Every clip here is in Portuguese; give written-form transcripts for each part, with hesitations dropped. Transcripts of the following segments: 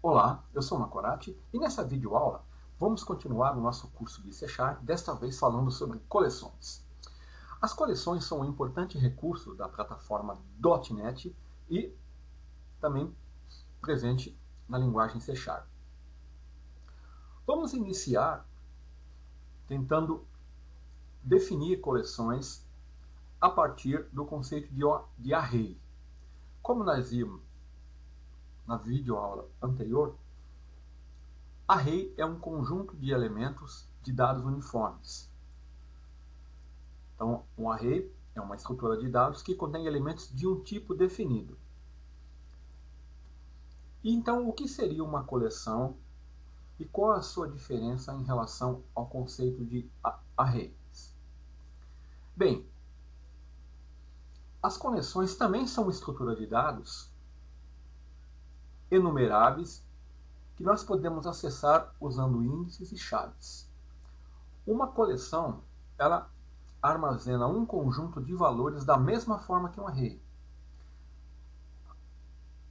Olá, eu sou o Macorati e nessa videoaula vamos continuar o nosso curso de C#, desta vez falando sobre coleções. As coleções são um importante recurso da plataforma .NET e também presente na linguagem C#. Vamos iniciar tentando definir coleções a partir do conceito de array. Como nós vimos na videoaula anterior, array é um conjunto de elementos de dados uniformes. Então, um array é uma estrutura de dados que contém elementos de um tipo definido. E então, o que seria uma coleção e qual a sua diferença em relação ao conceito de arrays? Bem, as coleções também são uma estrutura de dados enumeráveis que nós podemos acessar usando índices e chaves. Uma coleção, ela armazena um conjunto de valores da mesma forma que um array.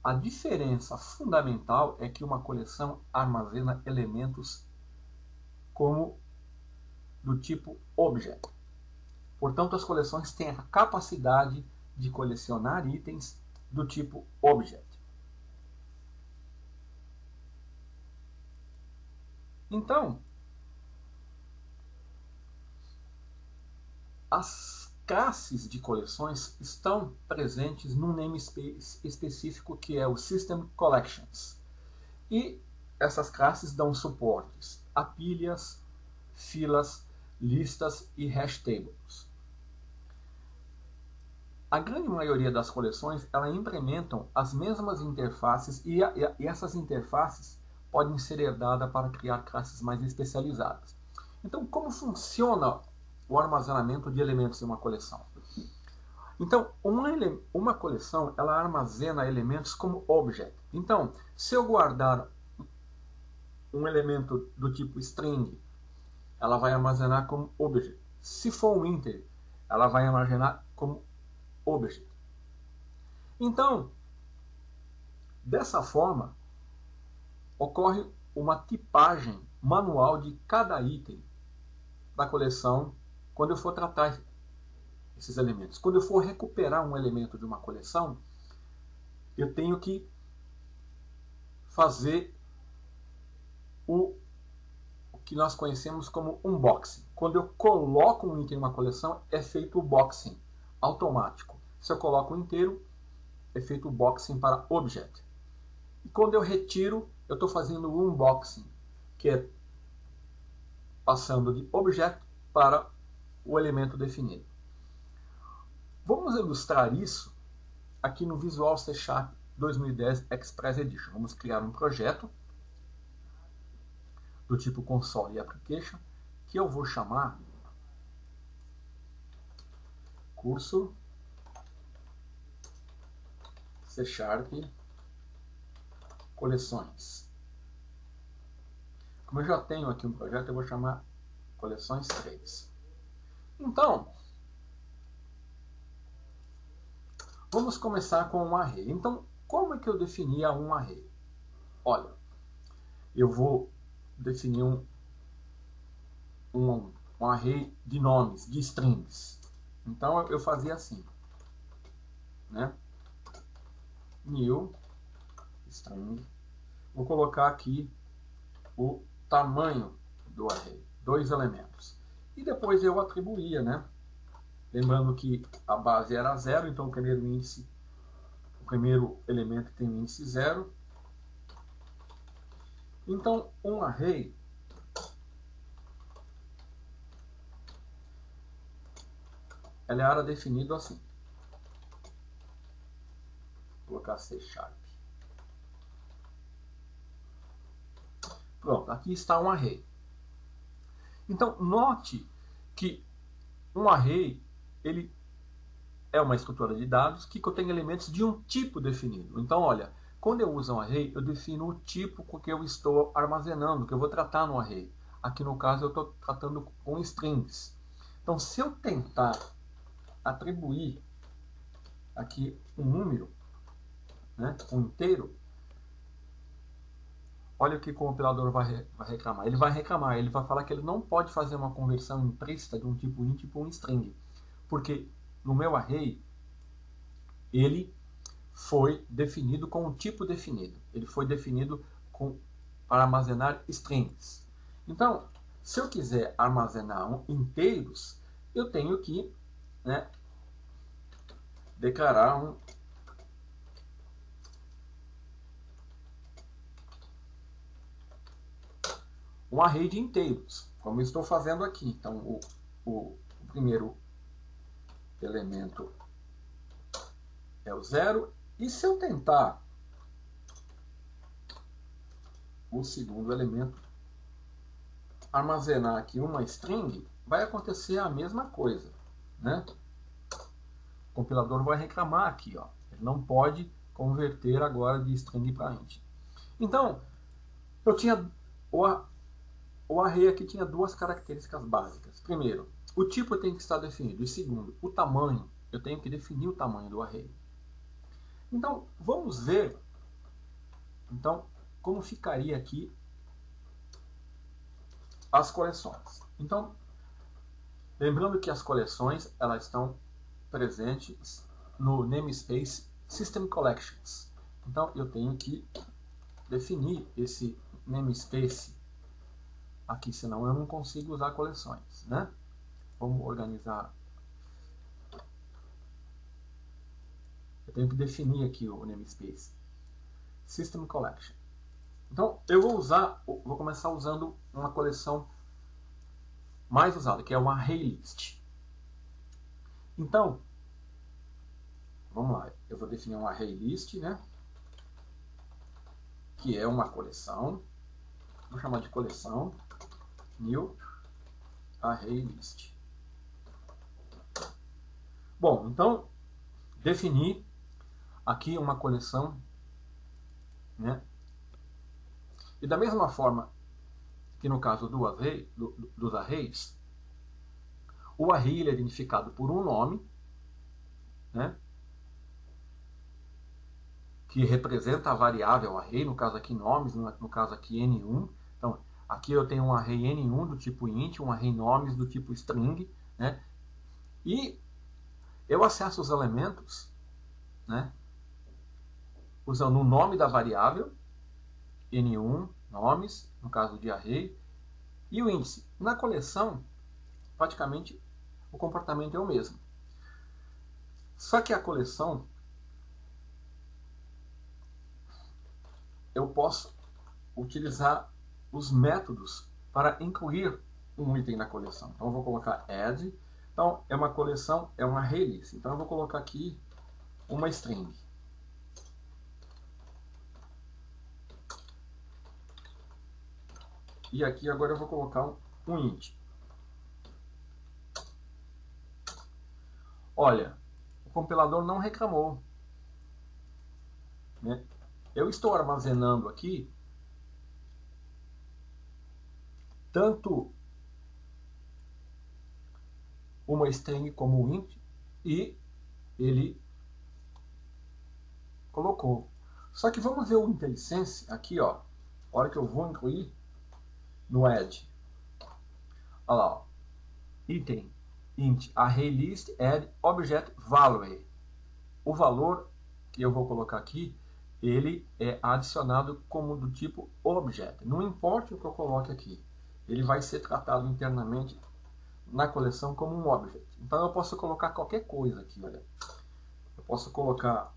A diferença fundamental é que uma coleção armazena elementos como do tipo objeto. Portanto, as coleções têm a capacidade de colecionar itens do tipo objeto. Então, as classes de coleções estão presentes num namespace específico que é o System Collections. E essas classes dão suportes a pilhas, filas, listas e hash tables. A grande maioria das coleções ela implementam as mesmas interfaces e essas interfaces podem ser herdadas para criar classes mais especializadas. Então, como funciona o armazenamento de elementos em uma coleção? Então, uma coleção ela armazena elementos como objeto. Então, se eu guardar um elemento do tipo string, ela vai armazenar como objeto. Se for um integer, ela vai armazenar como objeto. Então, dessa forma, ocorre uma tipagem manual de cada item da coleção quando eu for tratar esses elementos. Quando eu for recuperar um elemento de uma coleção, eu tenho que fazer o que nós conhecemos como unboxing. Quando eu coloco um item em uma coleção, é feito o boxing automático. Se eu coloco inteiro, é feito o boxing para objeto. E quando eu retiro, eu estou fazendo o unboxing, que é passando de objeto para o elemento definido. Vamos ilustrar isso aqui no Visual C# 2010 Express Edition. Vamos criar um projeto do tipo Console Application, que eu vou chamar curso C# Coleções. Como eu já tenho aqui um projeto, eu vou chamar Coleções 3. Então, vamos começar com um array. Então, como é que eu definia um array? Olha, eu vou definir um array de nomes, de strings. Então, eu fazia assim, né? New string. Vou colocar aqui o tamanho do array, 2 elementos. E depois eu atribuía, né? Lembrando que a base era 0, então o primeiro elemento tem o índice 0. Então, um array ela era definido assim. Vou colocar C#. Pronto, aqui está um array. Então, note que um array ele é uma estrutura de dados que contém elementos de um tipo definido. Então, olha, quando eu uso um array, eu defino o tipo com que eu estou armazenando, que eu vou tratar no array. Aqui no caso eu estou tratando com strings. Então, se eu tentar atribuir aqui um número, né, um inteiro, olha o que o compilador vai reclamar. Ele vai falar que ele não pode fazer uma conversão implícita de um tipo int para um string, porque no meu array ele foi definido com um tipo definido. Ele foi definido para armazenar strings. Então, se eu quiser armazenar inteiros, eu tenho que, né, declarar um array de inteiros, como eu estou fazendo aqui. Então, o primeiro elemento é o 0, e se eu tentar o segundo elemento armazenar aqui uma string, vai acontecer a mesma coisa, né? O compilador vai reclamar aqui, ó. Ele não pode converter agora de string para int. Então, eu tinha o array aqui tinha duas características básicas. Primeiro, o tipo tem que estar definido. E segundo, o tamanho. Eu tenho que definir o tamanho do array. Então, vamos ver então, como ficaria aqui as coleções. Então, lembrando que as coleções elas estão presentes no namespace System Collections. Então, eu tenho que definir esse namespace aqui, senão eu não consigo usar coleções, né? Vamos organizar. Eu tenho que definir aqui o namespace System Collection. Então, eu vou começar usando uma coleção mais usada, que é uma ArrayList. Então, vamos lá. Eu vou definir uma ArrayList, né? Que é uma coleção. Vou chamar de coleção new ArrayList. Bom, então, defini aqui uma coleção, né? E da mesma forma que no caso dos arrays, o array ele é identificado por um nome, né, que representa a variável array, no caso aqui nomes, no caso aqui n1. Então, aqui eu tenho um array n1 do tipo int, um array nomes do tipo string, né, e eu acesso os elementos, né, usando o nome da variável, n1, nomes, no caso de array, e o índice. Na coleção, praticamente o comportamento é o mesmo. Só que a coleção, eu posso utilizar os métodos para incluir um item na coleção. Então eu vou colocar add. Então é uma coleção, é uma ArrayList. Então eu vou colocar aqui uma string. E aqui agora eu vou colocar um int. Olha, o compilador não reclamou, né? Eu estou armazenando aqui tanto uma string como um int, e ele colocou. Só que vamos ver o IntelliSense aqui, ó. A hora que eu vou incluir no add. Olha lá, ó. Item int ArrayList add object value. O valor que eu vou colocar aqui, ele é adicionado como do tipo object. Não importa o que eu coloque aqui, ele vai ser tratado internamente na coleção como um object. Então eu posso colocar qualquer coisa aqui, olha. Eu posso colocar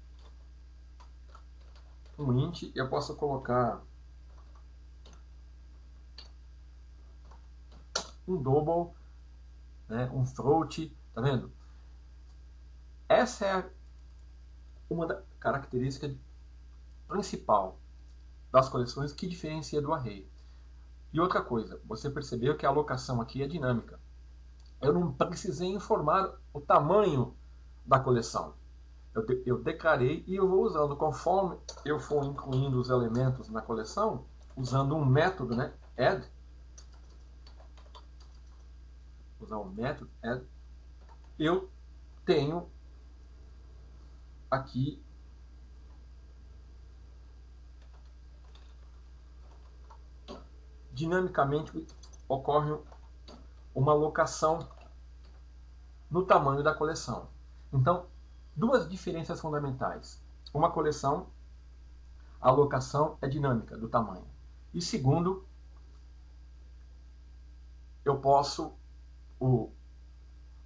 um int, eu posso colocar um double, né, um float, tá vendo? Essa é uma da característica principal das coleções que diferencia do array. E outra coisa, você percebeu que a alocação aqui é dinâmica. Eu não precisei informar o tamanho da coleção. Eu declarei e eu vou usando. Conforme eu for incluindo os elementos na coleção, usando um método, né, add, usar o método add, eu tenho aqui dinamicamente ocorre uma alocação no tamanho da coleção. Então, duas diferenças fundamentais. Uma coleção, a alocação é dinâmica do tamanho. E segundo, eu posso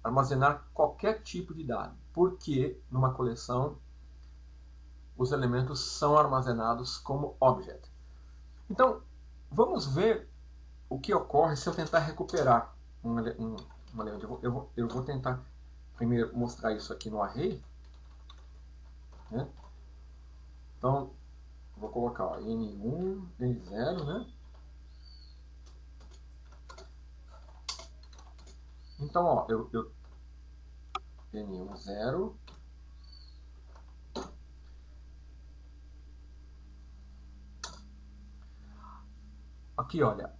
armazenar qualquer tipo de dado, porque numa coleção os elementos são armazenados como objeto. Então, vamos ver o que ocorre se eu tentar recuperar um elemento. Eu vou tentar primeiro mostrar isso aqui no array, né? Então, vou colocar ó, N1, N0, né? Então, ó, N1, 0. Aqui, olha.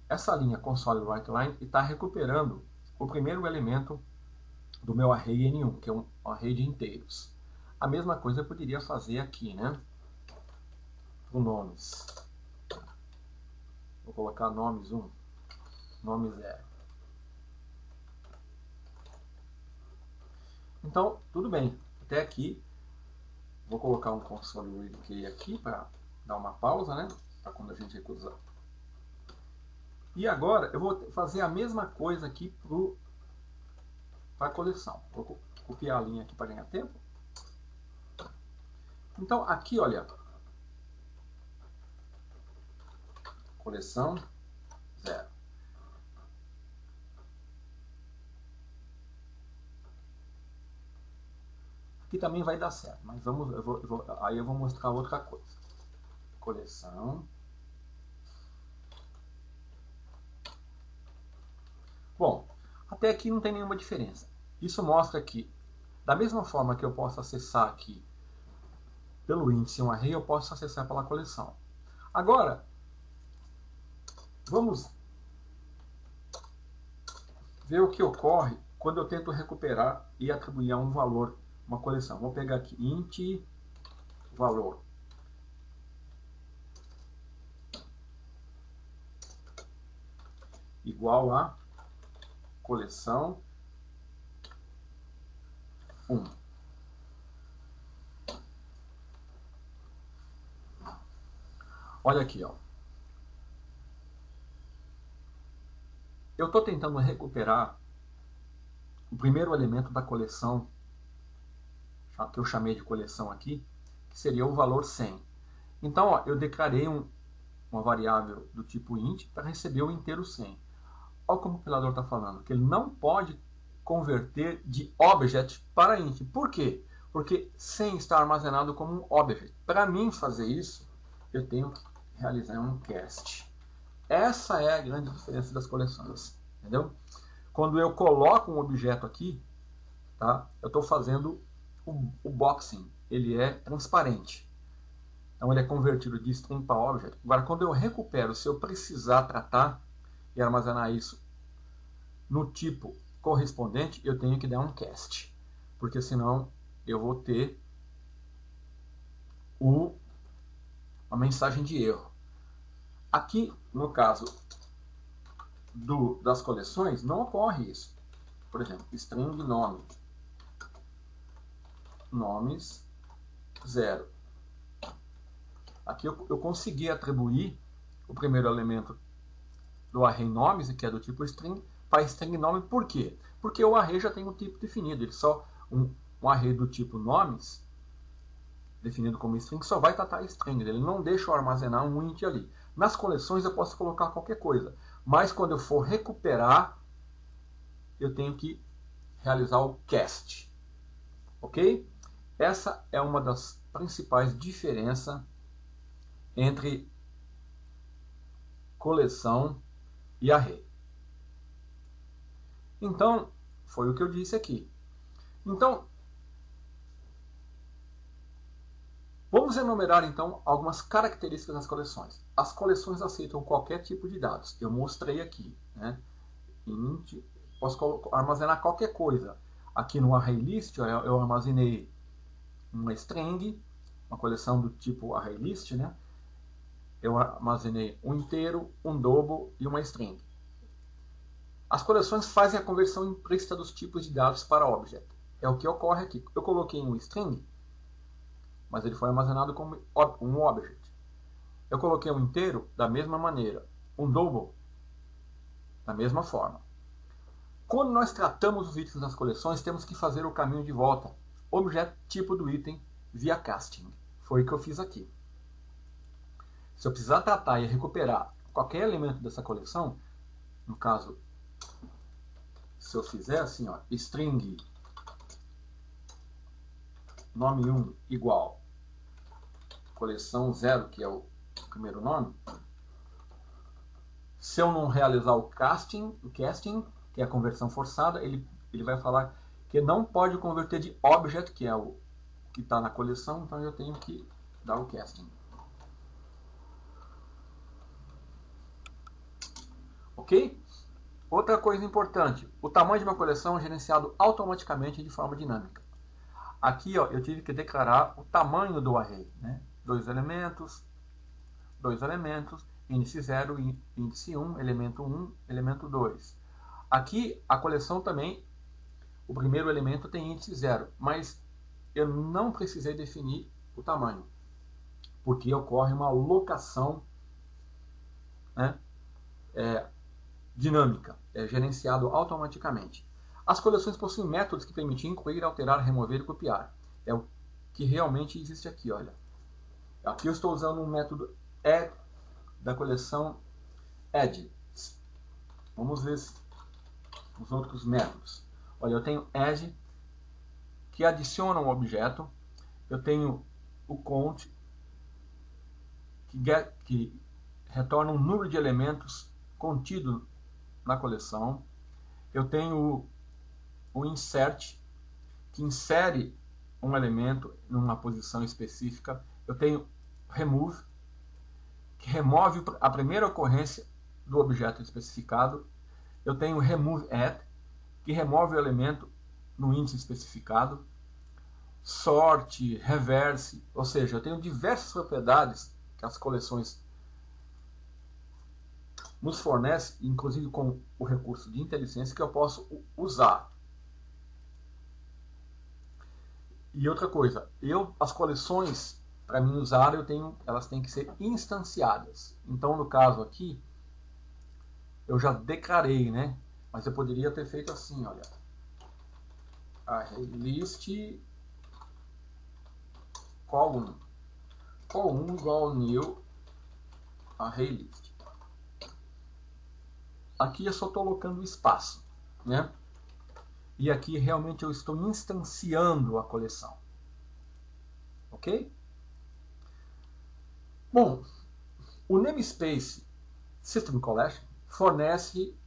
Essa linha console_writeLine está recuperando o primeiro elemento do meu array N1, que é um array de inteiros. A mesma coisa eu poderia fazer aqui, né? Para nomes. Vou colocar nomes 1, nome 0. Então, tudo bem. Até aqui, vou colocar um console_readKey aqui para dar uma pausa, né? Para quando a gente recusar. E agora, eu vou fazer a mesma coisa aqui para a coleção. Vou copiar a linha aqui para ganhar tempo. Então, aqui, olha. Coleção 0. Aqui também vai dar certo, mas aí eu vou mostrar outra coisa. Coleção. Bom, até aqui não tem nenhuma diferença. Isso mostra que, da mesma forma que eu posso acessar aqui pelo índice um array, eu posso acessar pela coleção. Agora, vamos ver o que ocorre quando eu tento recuperar e atribuir a um valor uma coleção. Vou pegar aqui int valor. Igual a coleção 1. Olha aqui, ó. Eu estou tentando recuperar o primeiro elemento da coleção, que eu chamei de coleção aqui, que seria o valor 100. Então, ó, eu declarei uma variável do tipo int para receber o inteiro 100. Olha como o compilador está falando, que ele não pode converter de object para int. Por quê? Porque 100 está armazenado como um object. Para mim fazer isso, eu tenho que realizar um cast. Essa é a grande diferença das coleções. Entendeu? Quando eu coloco um objeto aqui, tá? Eu estou fazendo o boxing. Ele é transparente. Então ele é convertido de string para object. Agora, quando eu recupero, se eu precisar tratar e armazenar isso no tipo correspondente, eu tenho que dar um cast. Porque senão eu vou ter uma mensagem de erro. Aqui, no caso das coleções, não ocorre isso. Por exemplo, string nome. Nomes 0. Aqui eu consegui atribuir o primeiro elemento do array nomes, que é do tipo string, para string nome. Por quê? Porque o array já tem um tipo definido. Ele só um array do tipo nomes, definido como string, só vai tratar string. Ele não deixa eu armazenar um int ali. Nas coleções eu posso colocar qualquer coisa. Mas quando eu for recuperar, eu tenho que realizar o cast. Ok? Essa é uma das principais diferenças entre coleção e array. Então, foi o que eu disse aqui. Então, vamos enumerar então algumas características das coleções. As coleções aceitam qualquer tipo de dados. Eu mostrei aqui, né? Int, posso armazenar qualquer coisa. Aqui no ArrayList eu armazenei uma string, uma coleção do tipo ArrayList, né? Eu armazenei um inteiro, um double e uma string. As coleções fazem a conversão implícita dos tipos de dados para objeto. É o que ocorre aqui. Eu coloquei um string, mas ele foi armazenado como um object. Eu coloquei um inteiro da mesma maneira, um double da mesma forma. Quando nós tratamos os itens das coleções, temos que fazer o caminho de volta. Objeto tipo do item via casting. Foi o que eu fiz aqui. Se eu precisar tratar e recuperar qualquer elemento dessa coleção, no caso, se eu fizer assim, ó, string nome 1 igual coleção 0, que é o primeiro nome, se eu não realizar o casting, que é a conversão forçada, ele vai falar que não pode converter de object, que é o que está na coleção, então eu tenho que dar o casting. Ok? Outra coisa importante, o tamanho de uma coleção é gerenciado automaticamente de forma dinâmica. Aqui ó, eu tive que declarar o tamanho do array, né? Dois elementos, índice 0, índice 1, elemento 1, elemento 2. Aqui a coleção também, o primeiro elemento tem índice 0, mas eu não precisei definir o tamanho, porque ocorre uma locação, né, dinâmica, é gerenciado automaticamente. As coleções possuem métodos que permitem incluir, alterar, remover e copiar. É o que realmente existe aqui, olha. Aqui eu estou usando um método add da coleção add. Vamos ver os outros métodos. Olha, eu tenho add, que adiciona um objeto. Eu tenho o count, que retorna um número de elementos contido na coleção. Eu tenho o insert, que insere um elemento numa posição específica. Eu tenho remove, que remove a primeira ocorrência do objeto especificado. Eu tenho remove add, que remove o elemento no índice especificado. Sort, reverse, ou seja, eu tenho diversas propriedades que as coleções nos fornecem, inclusive com o recurso de IntelliSense, que eu posso usar. E outra coisa, as coleções, para mim usar, elas têm que ser instanciadas. Então, no caso aqui, eu já declarei, né? Mas eu poderia ter feito assim, olha. ArrayList call1. Call1 igual new ArrayList. Aqui eu só estou colocando espaço, né? E aqui realmente eu estou instanciando a coleção. Ok? Bom, o namespace System Collection fornece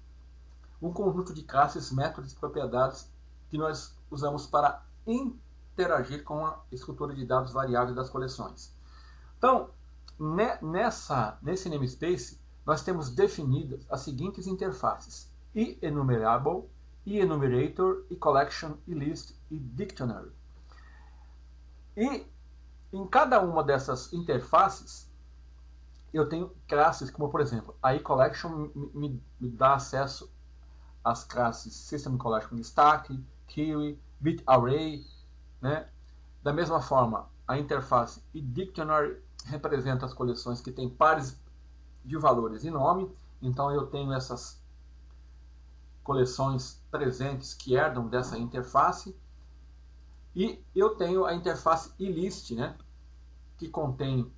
um conjunto de classes, métodos e propriedades que nós usamos para interagir com a estrutura de dados variáveis das coleções. Então, nesse namespace, nós temos definidas as seguintes interfaces: enumerable, enumerator, collection, list e dictionary. E em cada uma dessas interfaces, eu tenho classes, como por exemplo, a eCollection me dá acesso às classes System Collection Stack, Query, Bit Array, né? Da mesma forma, a interface eDictionary representa as coleções que têm pares de valores e nome, então eu tenho essas coleções presentes que herdam dessa interface. E eu tenho a interface eList, né? que contém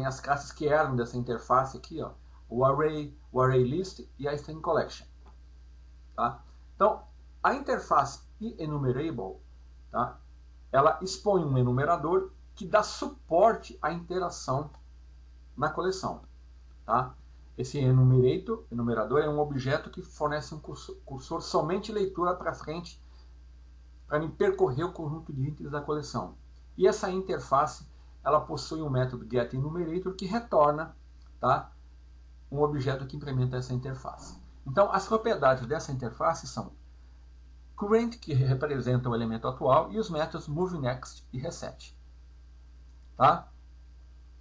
as classes que herdam dessa interface aqui, ó, o ArrayList e a String Collection. Tá? Então, a interface enumerable, tá? Ela expõe um enumerador que dá suporte à interação na coleção. Tá? Esse enumerador é um objeto que fornece um cursor somente leitura para frente para me percorrer o conjunto de itens da coleção. E essa interface ela possui um método getEnumerator que retorna, tá, um objeto que implementa essa interface. Então, as propriedades dessa interface são current, que representa o elemento atual, e os métodos moveNext e reset. Tá?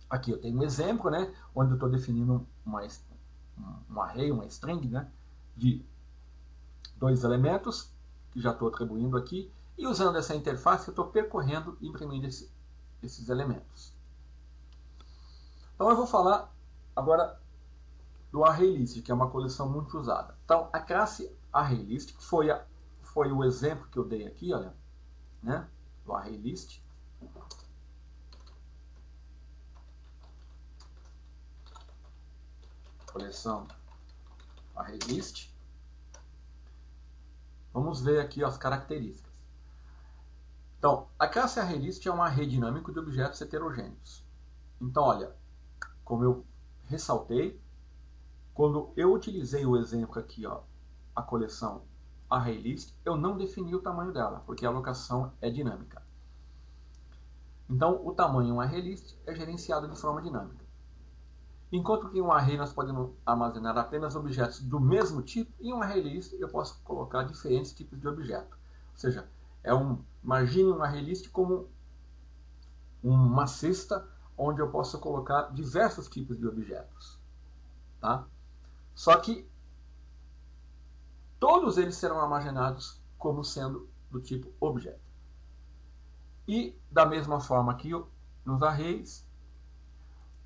Aqui eu tenho um exemplo, né, onde eu estou definindo um array, uma string, né, de 2 elementos, que já estou atribuindo aqui, e usando essa interface eu estou percorrendo e imprimindo esses elementos. Então eu vou falar agora do ArrayList, que é uma coleção muito usada. Então a classe ArrayList foi o exemplo que eu dei aqui, olha, né, do ArrayList. Coleção ArrayList. Vamos ver aqui as características. Então, a classe ArrayList é um array dinâmico de objetos heterogêneos. Então, olha, como eu ressaltei, quando eu utilizei o exemplo aqui, ó, a coleção ArrayList, eu não defini o tamanho dela, porque a alocação é dinâmica. Então, o tamanho em um ArrayList é gerenciado de forma dinâmica. Enquanto que em um array nós podemos armazenar apenas objetos do mesmo tipo, em um ArrayList eu posso colocar diferentes tipos de objeto. Ou seja, imagine um ArrayList como uma cesta onde eu posso colocar diversos tipos de objetos. Tá? Só que todos eles serão armazenados como sendo do tipo objeto. E da mesma forma que nos arrays,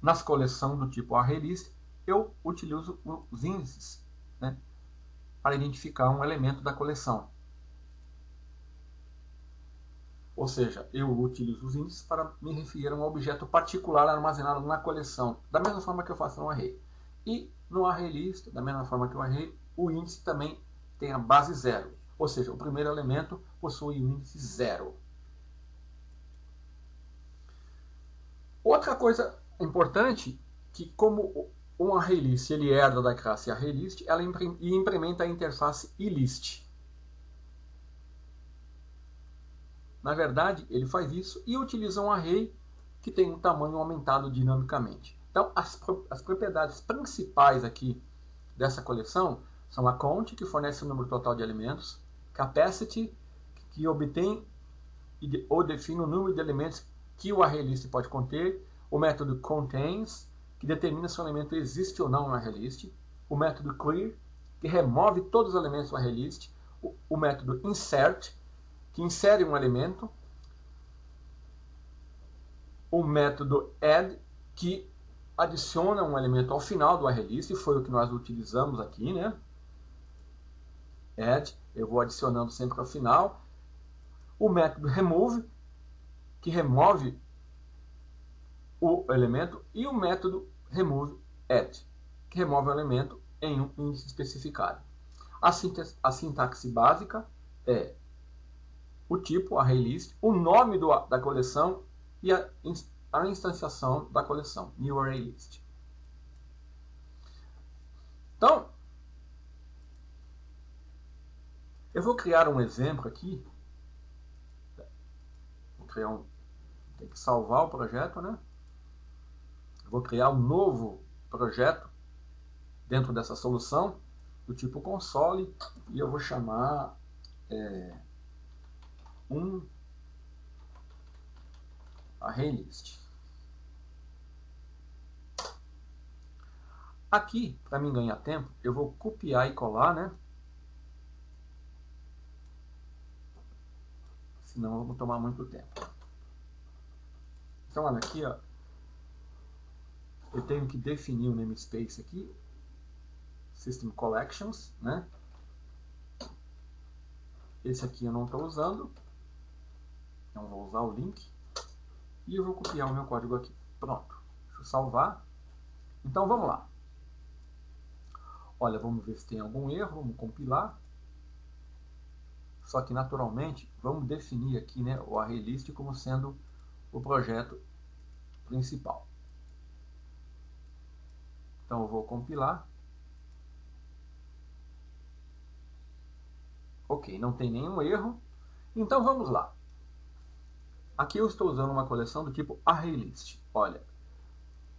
nas coleções do tipo ArrayList, eu utilizo os índices, né, para identificar um elemento da coleção. Ou seja, eu utilizo os índices para me referir a um objeto particular armazenado na coleção, da mesma forma que eu faço no array. E no ArrayList, da mesma forma que o array, o índice também tem a base 0. Ou seja, o primeiro elemento possui o índice 0. Outra coisa importante, que como um ArrayList ele herda da classe ArrayList, ela implementa a interface eList. Na verdade, ele faz isso e utiliza um array que tem um tamanho aumentado dinamicamente. Então, as propriedades principais aqui dessa coleção são a count, que fornece o número total de elementos, capacity, que obtém ou define o número de elementos que o ArrayList pode conter, o método contains, que determina se o elemento existe ou não no ArrayList, o método clear, que remove todos os elementos do ArrayList, o método insert, que insere um elemento, o método add, que adiciona um elemento ao final do ArrayList, foi o que nós utilizamos aqui, né? Add, eu vou adicionando sempre ao final. O método remove, que remove o elemento, e o método remove add, que remove o elemento em um índice especificado. A sintaxe básica é o tipo, ArrayList, o nome da coleção e a instanciação da coleção, New ArrayList. Então, eu vou criar um exemplo aqui. Tem que salvar o projeto, né? Vou criar um novo projeto dentro dessa solução do tipo console e eu vou chamar um ArrayList. Aqui, para mim ganhar tempo, eu vou copiar e colar, né? Senão eu vou tomar muito tempo. Então, olha aqui, ó. Eu tenho que definir o namespace aqui, System Collections, né? Esse aqui eu não estou usando, então vou usar o link e eu vou copiar o meu código aqui. Pronto, deixa eu salvar. Então vamos lá. Olha, vamos ver se tem algum erro, vamos compilar. Só que naturalmente vamos definir aqui, né, o ArrayList como sendo o projeto principal. Então eu vou compilar. Ok, não tem nenhum erro. Então vamos lá. Aqui eu estou usando uma coleção do tipo ArrayList. Olha,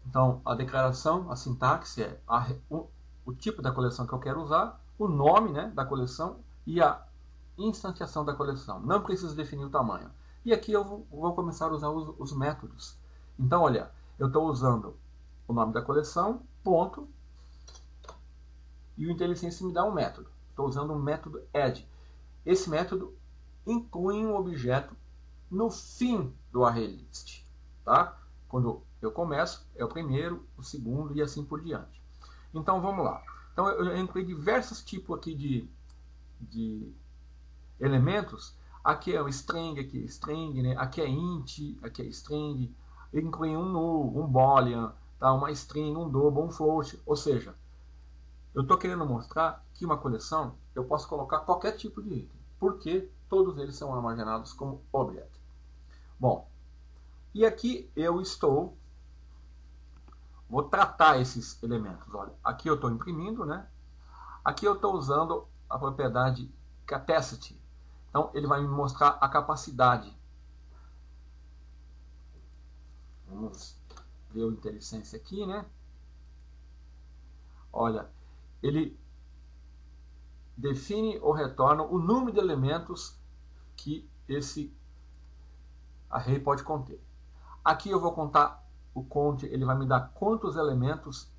então a declaração, a sintaxe é o tipo da coleção que eu quero usar, o nome, né, da coleção e a instanciação da coleção. Não preciso definir o tamanho. E aqui eu vou começar a usar os métodos Então, olha, eu estou usando o nome da coleção, ponto, e o IntelliSense me dá um método. Estou usando um método add. Esse método inclui um objeto no fim do ArrayList, tá? Quando eu começo, é o primeiro, o segundo e assim por diante. Então, vamos lá. Então, eu incluí diversos tipos aqui de elementos. Aqui é o string, aqui é string, né? Aqui é int, aqui é string. Eu incluí um null, um boolean, tá? Uma string, um double, um float. Ou seja, eu estou querendo mostrar que uma coleção eu posso colocar qualquer tipo de item, porque todos eles são armazenados como object. Bom, e aqui eu vou tratar esses elementos. Olha, aqui eu estou imprimindo, né? Aqui eu estou usando a propriedade capacity. Então, ele vai me mostrar a capacidade. Vamos ver o IntelliSense aqui, né? Olha, ele define ou retorna o número de elementos que esse array pode conter. Aqui eu vou contar o count, ele vai me dar quantos elementos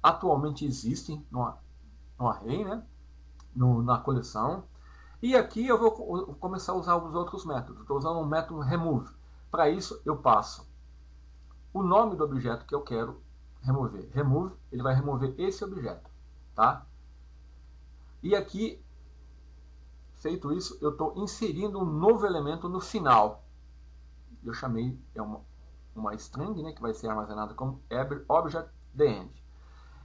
atualmente existem no array, né? Na coleção. E aqui eu vou começar a usar os outros métodos. Estou usando um método remove. Para isso, eu passo o nome do objeto que eu quero remover. Remove, ele vai remover esse objeto. Tá? E aqui, feito isso, eu estou inserindo um novo elemento no final. Eu chamei uma string, né, que vai ser armazenada como object the-end.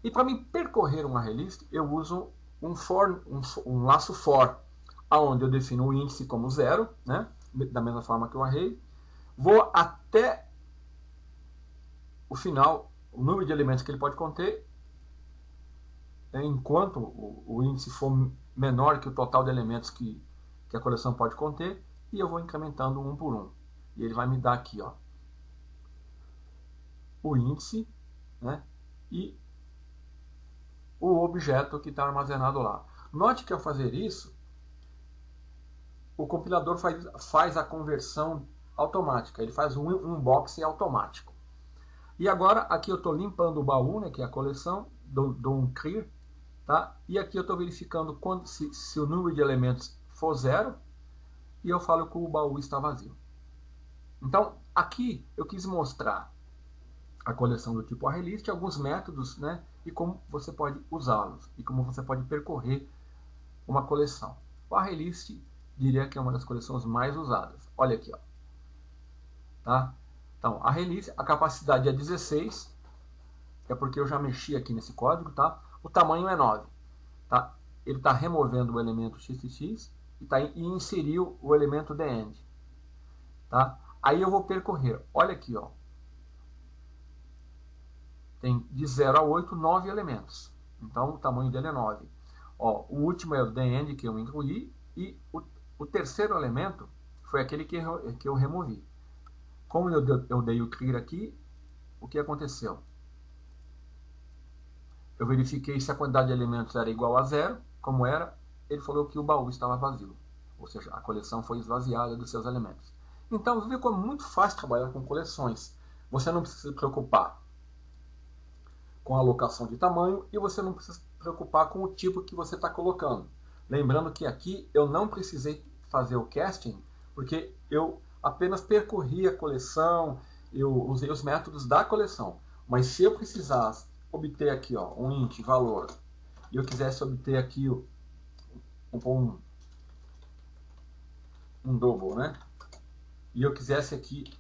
E para me percorrer um ArrayList, eu uso um laço for, onde eu defino o índice como 0, né, da mesma forma que o array. Vou até o final, o número de elementos que ele pode conter, enquanto o índice for menor que o total de elementos que a coleção pode conter, e eu vou incrementando um por um. E ele vai me dar aqui, ó, o índice, né, e o objeto que está armazenado lá. Note que ao fazer isso, o compilador faz a conversão automática, ele faz um unboxing automático. E agora, aqui eu estou limpando o baú, né, que é a coleção, dou um clear, tá? E aqui eu estou verificando se o número de elementos for 0, e eu falo que o baú está vazio. Então, aqui eu quis mostrar a coleção do tipo ArrayList, alguns métodos, né, e como você pode usá-los, e como você pode percorrer uma coleção. O ArrayList, diria que é uma das coleções mais usadas. Olha aqui, ó. Tá? Então, a ArrayList, a capacidade é 16, é porque eu já mexi aqui nesse código, tá? O tamanho é 9, tá? Ele está removendo o elemento xxx e inseriu o elemento the-end, tá? Aí eu vou percorrer, olha aqui, ó. Tem de 0 a 8, 9 elementos. Então, o tamanho dele é 9. Ó, o último é o the-end que eu incluí, e o terceiro elemento foi aquele que eu removi. Como eu dei o clear aqui, o que aconteceu? Eu verifiquei se a quantidade de elementos era igual a 0, como era, ele falou que o baú estava vazio. Ou seja, a coleção foi esvaziada dos seus elementos. Então, você vê como é muito fácil trabalhar com coleções. Você não precisa se preocupar com a alocação de tamanho e você não precisa se preocupar com o tipo que você está colocando. Lembrando que aqui eu não precisei fazer o casting, porque eu apenas percorri a coleção, eu usei os métodos da coleção. Mas se eu precisasse obter aqui, ó, um int valor, e eu quisesse obter aqui um double, né? E eu quisesse aqui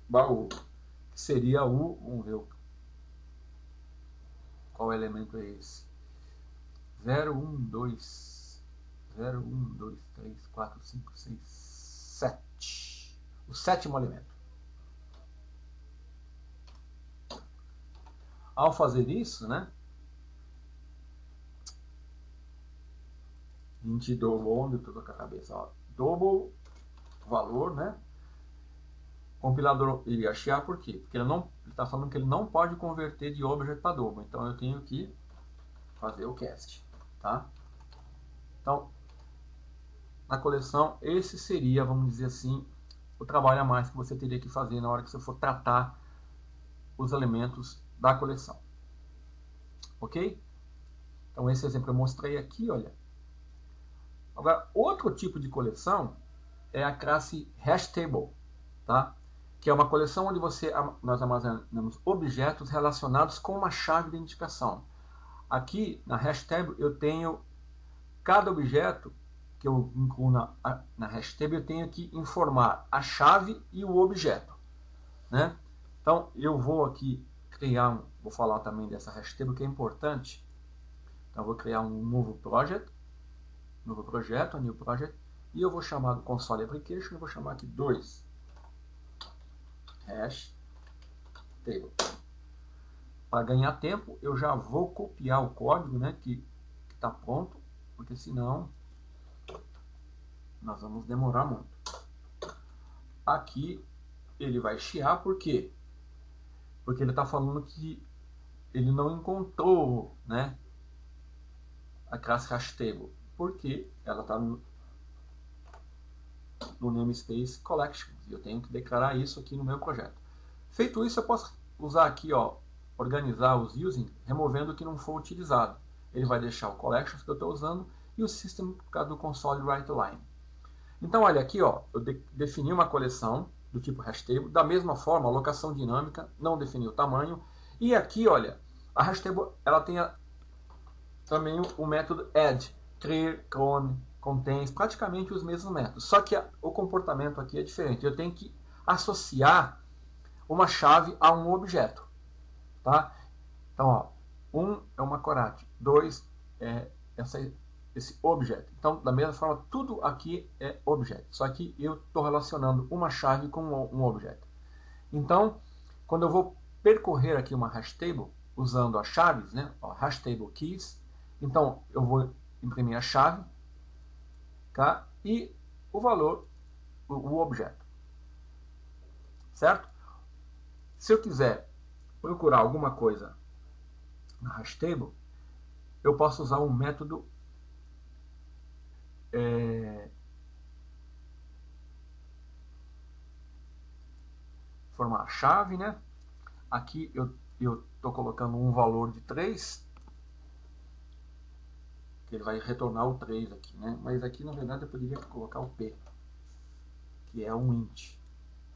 baú, que seria vamos ver qual elemento é esse. 0, 1, 2, 0, 1, 2, 3, 4, 5, 6, 7. O sétimo elemento. Ao fazer isso, né? int double, onde eu estou com a cabeça, ó, double valor, né? O compilador iria chiar por quê? Porque ele está falando que ele não pode converter de object para double. Então eu tenho que fazer o cast, tá? Então, na coleção, esse seria, vamos dizer assim, o trabalho a mais que você teria que fazer na hora que você for tratar os elementos da coleção. Ok? Então esse exemplo eu mostrei aqui, olha. Agora, outro tipo de coleção é a classe HashTable, tá? Que é uma coleção onde nós armazenamos objetos relacionados com uma chave de identificação. Aqui na HashTable eu tenho cada objeto que eu incluo na HashTable, eu tenho que informar a chave e o objeto, né? Então eu vou aqui criar, vou falar também dessa HashTable que é importante. Então eu vou criar um novo projeto, new project, e eu vou chamar do console application, eu vou chamar aqui 2 hash table. Para ganhar tempo, eu já vou copiar o código, né, que está pronto, porque senão nós vamos demorar muito. Aqui ele vai chiar, por quê? Porque ele está falando que ele não encontrou, né, a classe HashTable, porque ela está no namespace collection, e eu tenho que declarar isso aqui no meu projeto. Feito isso, eu posso usar aqui, ó, organizar os using, removendo o que não for utilizado. Ele vai deixar o collections que eu estou usando e o system por causa do console writeLine. Então, olha aqui, ó, eu defini uma coleção do tipo HashTable, da mesma forma, alocação dinâmica, não defini o tamanho, e aqui, olha, a HashTable, ela tem também o método add, clear, clone, contains, praticamente os mesmos métodos, só que o comportamento aqui é diferente. Eu tenho que associar uma chave a um objeto, tá? Então, ó, 1 é uma corate, 2 é esse objeto. Então, da mesma forma, tudo aqui é objeto, só que eu estou relacionando uma chave com um objeto. Então, quando eu vou percorrer aqui uma HashTable usando as chaves, né, ó, HashTable keys, então eu vou imprimir a chave, tá? E o valor, o objeto, certo? Se eu quiser procurar alguma coisa na HashTable, eu posso usar um método formar a chave, né? Aqui eu estou colocando um valor de 3, que ele vai retornar o 3 aqui, né? Mas aqui na verdade eu poderia colocar o P, que é um int.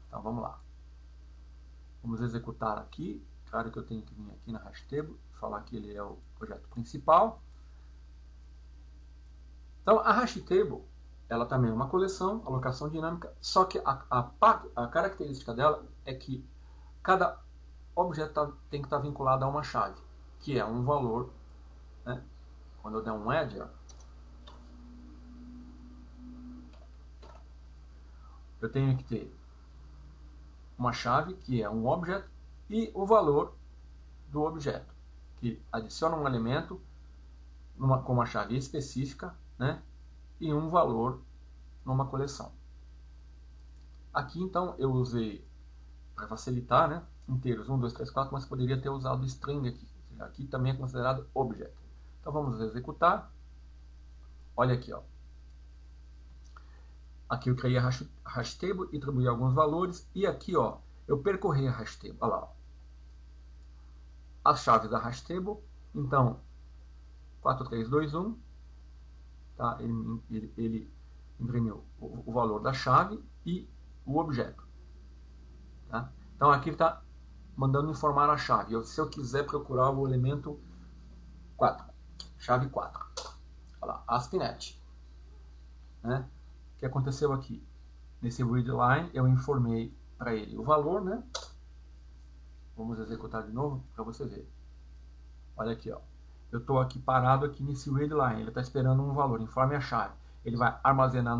Então vamos lá. Vamos executar aqui. Claro que eu tenho que vir aqui na HashTable, falar que ele é o projeto principal. Então a HashTable, ela também é uma coleção, alocação dinâmica, só que a característica dela é que cada objeto tem que estar vinculado a uma chave, que é um valor, né? Quando eu der um add, ó, eu tenho que ter uma chave, que é um objeto, e o valor do objeto, que adiciona um elemento com uma chave específica, né? E um valor numa coleção. Aqui então eu usei, para facilitar, né, inteiros 1, 2, 3, 4, mas poderia ter usado string aqui. Aqui também é considerado objeto. Então vamos executar. Olha aqui, ó. Aqui eu criei a HashTable e atribuí alguns valores. E aqui, ó, eu percorri a HashTable. Olha lá, ó. As chaves da HashTable. Então, 4321. Tá? Ele imprimiu o valor da chave e o objeto. Tá? Então aqui ele está mandando informar a chave. Se eu quiser procurar o elemento 4, chave 4. Olha lá, ASP.NET. Né? O que aconteceu aqui? Nesse readline eu informei para ele o valor, né? Vamos executar de novo para você ver. Olha aqui, ó. Eu estou aqui parado aqui nesse readline. Ele está esperando um valor. Informe a chave. Ele vai armazenar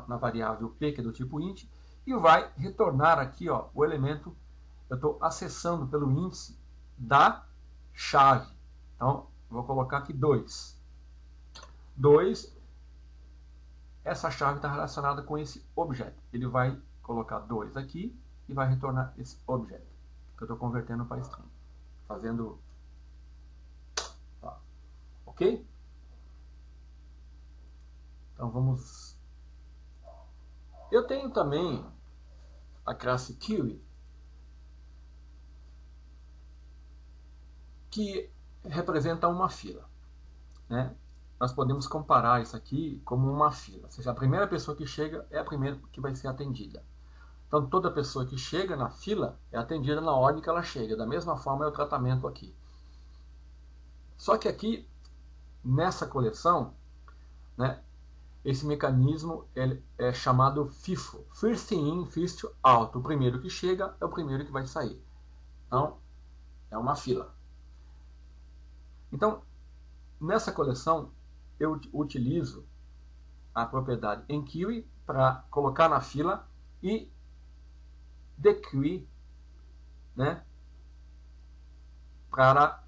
na variável p, que é do tipo int, e vai retornar aqui, ó, o elemento. Eu estou acessando pelo índice da chave. Então, vou colocar aqui 2. 2, essa chave está relacionada com esse objeto. Ele vai colocar 2 aqui e vai retornar esse objeto, que eu estou convertendo para string. Fazendo... Tá. Ok? Então, vamos... Eu tenho também a classe Kiwi, que representa uma fila, né? Nós podemos comparar isso aqui como uma fila, ou seja, a primeira pessoa que chega é a primeira que vai ser atendida. Então, toda pessoa que chega na fila é atendida na ordem que ela chega. Da mesma forma é o tratamento aqui. Só que aqui, nessa coleção, né, esse mecanismo é chamado FIFO. First in, first out. O primeiro que chega é o primeiro que vai sair. Então, é uma fila. Então, nessa coleção, eu utilizo a propriedade enqueue para colocar na fila e dequeue, né, para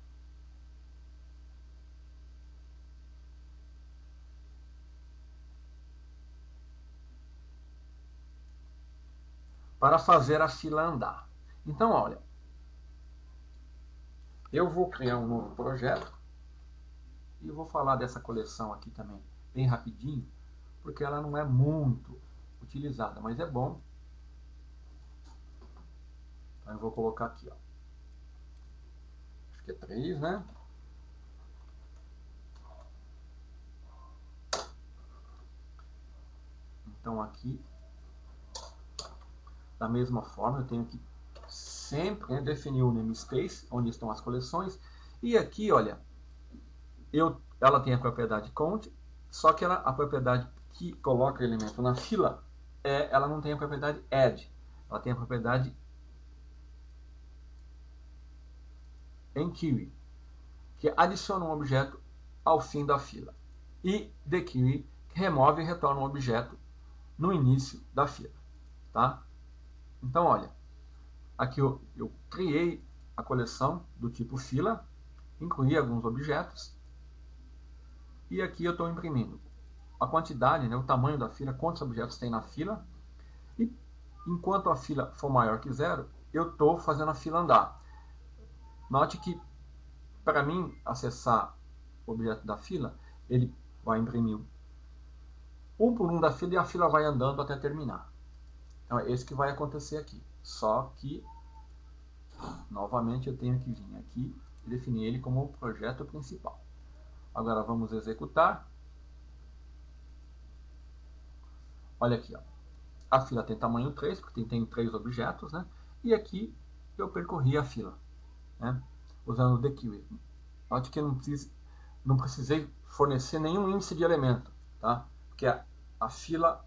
fazer a fila andar. Então, olha, eu vou criar um novo projeto e vou falar dessa coleção aqui também bem rapidinho, porque ela não é muito utilizada, mas é bom. Então eu vou colocar aqui, ó. Acho que é 3, né? Então aqui, da mesma forma, eu tenho que sempre, né, definir o namespace, onde estão as coleções. E aqui, olha, ela tem a propriedade count, só que a propriedade que coloca o elemento na fila, ela não tem a propriedade add. Ela tem a propriedade enqueue, que adiciona um objeto ao fim da fila. E dequeue, que remove e retorna um objeto no início da fila. Tá? Então, olha, aqui eu criei a coleção do tipo fila, incluí alguns objetos, e aqui eu estou imprimindo a quantidade, né, o tamanho da fila, quantos objetos tem na fila, e enquanto a fila for maior que 0, eu estou fazendo a fila andar. Note que, para mim acessar o objeto da fila, ele vai imprimir um por um da fila e a fila vai andando até terminar. Então é isso que vai acontecer aqui. Só que, novamente, eu tenho que vir aqui e definir ele como o projeto principal. Agora vamos executar. Olha aqui, ó. A fila tem tamanho 3, porque tem 3 objetos, né? E aqui eu percorri a fila, né, usando o dequeue. Note que eu não precisei fornecer nenhum índice de elemento, tá? Porque a fila,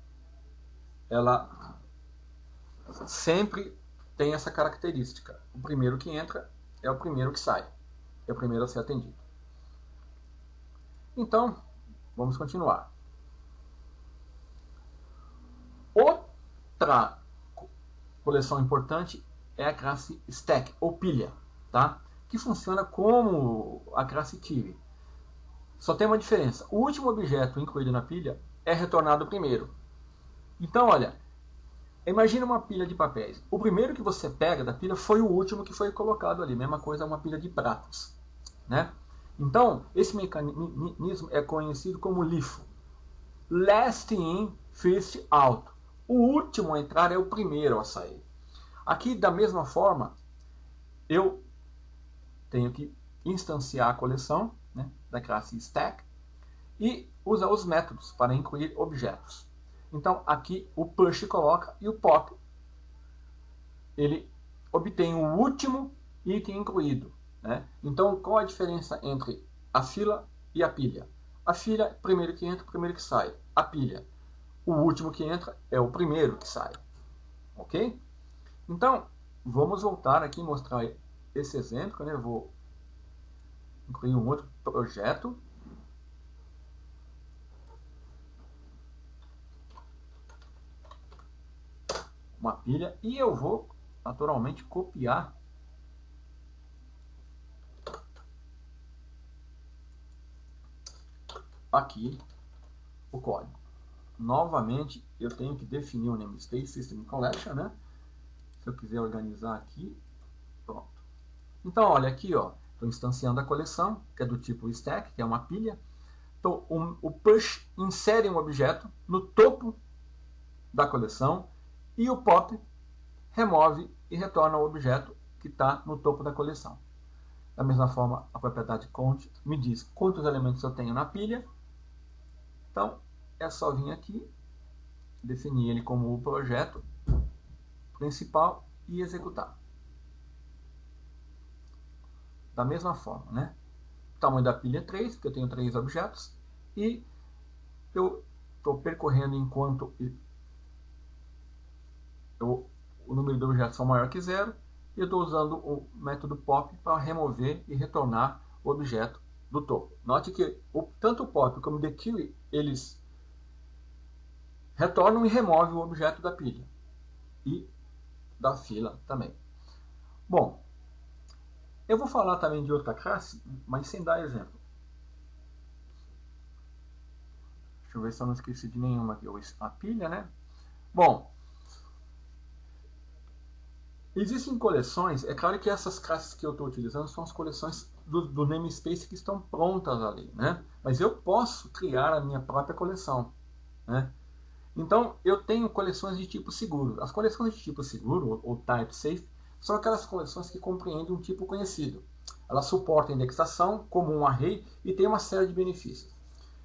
ela sempre tem essa característica. O primeiro que entra é o primeiro que sai, é o primeiro a ser atendido. Então, vamos continuar. Outra coleção importante é a classe stack, ou pilha, tá? Que funciona como a classe Kiwi. Só tem uma diferença. O último objeto incluído na pilha é retornado primeiro. Então, olha, imagina uma pilha de papéis. O primeiro que você pega da pilha foi o último que foi colocado ali. Mesma coisa, uma pilha de pratos, né? Então, esse mecanismo é conhecido como LIFO. Last in, first out. O último a entrar é o primeiro a sair. Aqui, da mesma forma, eu tenho que instanciar a coleção, né, da classe stack e usar os métodos para incluir objetos. Então, aqui o push coloca e o pop ele obtém o último item incluído, né? Então, qual a diferença entre a fila e a pilha? A fila, primeiro que entra, primeiro que sai. A pilha, o último que entra é o primeiro que sai. Ok? Então, vamos voltar aqui e mostrar esse exemplo, né? Eu vou incluir um outro projeto. Uma pilha. E eu vou, naturalmente, copiar aqui o código. Novamente, eu tenho que definir o namespace System Collection, né? Se eu quiser organizar aqui, pronto. Então, olha aqui, ó, estou instanciando a coleção, que é do tipo stack, que é uma pilha. Então, o push insere um objeto no topo da coleção e o pop remove e retorna o objeto que está no topo da coleção. Da mesma forma, a propriedade count me diz quantos elementos eu tenho na pilha. Então, é só vir aqui, definir ele como o projeto principal e executar. Da mesma forma, né? O tamanho da pilha é 3, porque eu tenho 3 objetos, e eu estou percorrendo enquanto o número de objetos são maior que 0, e eu estou usando o método pop para remover e retornar o objeto do topo. Note que tanto o pop como o dequeue, eles retornam e removem o objeto da pilha e da fila também. Bom, eu vou falar também de outra classe, mas sem dar exemplo. Deixa eu ver se eu não esqueci de nenhuma aqui. A pilha, né? Bom, existem coleções, é claro que essas classes que eu estou utilizando são as coleções do namespace que estão prontas ali, né? Mas eu posso criar a minha própria coleção, né? Então, eu tenho coleções de tipo seguro. As coleções de tipo seguro, ou type safe, são aquelas coleções que compreendem um tipo conhecido. Elas suportam indexação como um array e tem uma série de benefícios.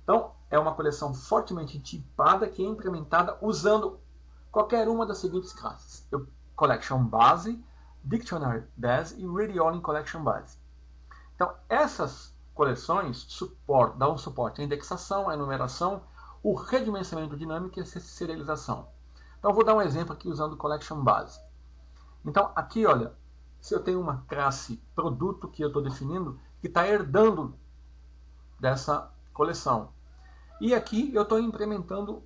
Então, é uma coleção fortemente tipada que é implementada usando qualquer uma das seguintes classes: Collection Base, Dictionary Base e Read-Only Collection Base. Então, essas coleções dão suporte à indexação, à enumeração, o redimensionamento dinâmico e a serialização. Então, eu vou dar um exemplo aqui usando Collection Base. Então, aqui, olha, se eu tenho uma classe produto que eu estou definindo, que está herdando dessa coleção. E aqui eu estou implementando,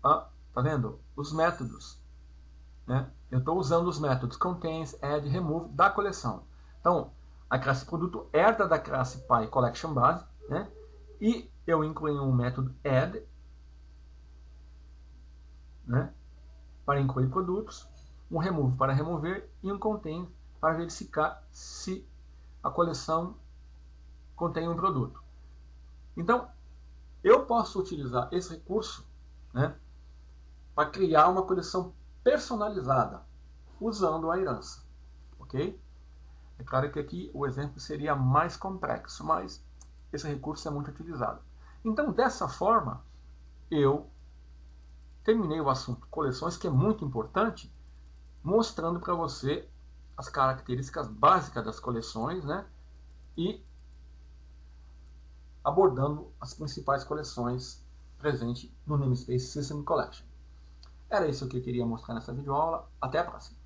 tá vendo? Os métodos. Né? Eu estou usando os métodos contains, add, remove da coleção. Então, a classe produto herda da classe Py Collection Base, né? E eu incluí um método add, né? Para incluir produtos, um remove para remover e um contain para verificar se a coleção contém um produto. Então, eu posso utilizar esse recurso, né, para criar uma coleção personalizada usando a herança, ok? É claro que aqui o exemplo seria mais complexo, mas esse recurso é muito utilizado. Então, dessa forma, eu terminei o assunto coleções, que é muito importante, mostrando para você as características básicas das coleções, né? E abordando as principais coleções presentes no namespace System Collection. Era isso que eu queria mostrar nessa videoaula. Até a próxima!